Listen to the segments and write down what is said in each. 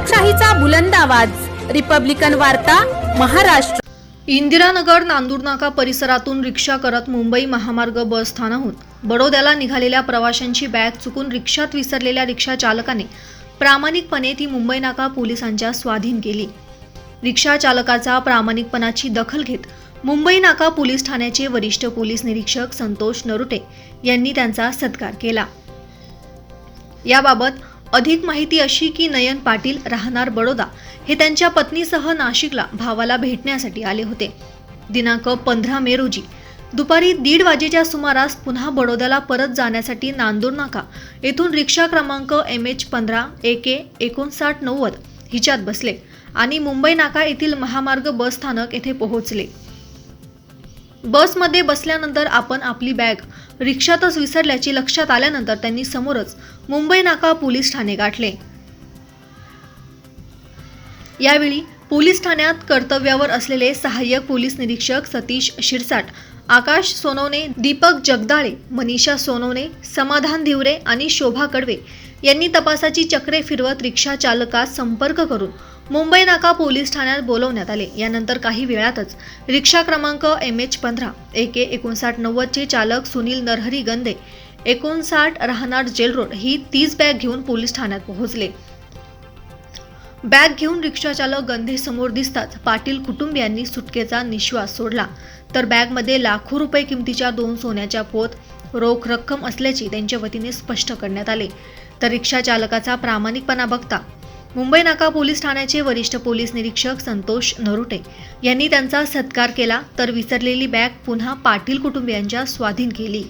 लोकशाहीचा बुलंद आवाज, रिपब्लिकन वार्ता, महाराष्ट्र। इंदिरानगर नांदूरनाका परिसरातून रिक्षा करत मुंबई महामार्ग बस स्थानकाहून बडोद्याला निघालेल्या प्रवाशांची बॅग चुकून रिक्षात विसरलेल्या रिक्षा चालकाने प्रामाणिकपणे ती मुंबई नाका पोलिसांच्या स्वाधीन केली। रिक्षा चालकाचा प्रामाणिकपणाची दखल घेत मुंबई नाका पोलीस ठाण्याचे वरिष्ठ पोलीस निरीक्षक संतोष नरुटे यांनी त्यांचा सत्कार केला। याबाबत अधिक माहिती अशी की नयन पाटील राहणार बडोदा हे त्यांच्या पत्नीसह नाशिकला भावाला भेटण्यासाठी आले होते। दिनांक 15 मे रोजी दुपारी 1:30 वाजेच्या सुमारास पुन्हा बडोद्याला परत जाण्यासाठी नांदूर नाका येथून रिक्षा क्रमांक MH15 AK 5990 हिच्यात बसले आणि मुंबई नाका येथील महामार्ग बस स्थानक येथे पोहोचले। बसमध्ये बसल्यानंतर आपण आपली बॅग रिक्षातच विसरल्याचे लक्षात आल्यानंतर त्यांनी समोरच मुंबई नाका पोलीस ठाणे गाठले। यावेळी पोलीस ठाण्यात कर्तव्यावर असलेले सहाय्यक पोलीस निरीक्षक सतीश शिरसाट, आकाश सोनवणे, दीपक जगदाळे, मनीषा सोनवणे, समाधान धिवरे आणि शोभा कडवे यांनी तपासाची चक्रे फिरवत रिक्षा चालकास संपर्क करून मुंबई नाका पोलीस ठाण्यात बोलवण्यात आले। यानंतर काही वेळातच रिक्षा क्रमांक MH15 AK 5990 चे चालक सुनील नरहरी गंदे 59 राहणार जेल रोड ही 30 बॅग घेऊन पोलीस ठाण्यात पोहोचले। बॅग घेऊन रिक्षा चालक गंधे समोर दिसताच पाटील कुटुंबियांनी सुटकेचा निश्वास सोडला, तर बॅगमध्ये लाखो रुपये किमतीच्या 2 सोन्याच्या पोत रोख रक्कम असल्याचे त्यांच्या वतीने स्पष्ट करण्यात आले। तर रिक्षा चालकाचा प्रामाणिकपणा बघता मुंबई नाका पोलीस ठाण्याचे वरिष्ठ पोलीस निरीक्षक संतोष नरुटे यांनी त्यांचा सत्कार केला, तर विसरलेली बॅग पुन्हा पाटील कुटुंबियांच्या स्वाधीन केली।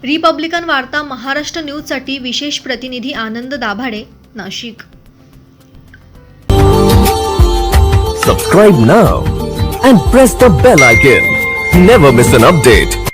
रिपब्लिकन वार्ता महाराष्ट्र न्यूजसाठी विशेष प्रतिनिधी आनंद Dabhade, Nashik. Subscribe now and press the bell icon. Never miss an update.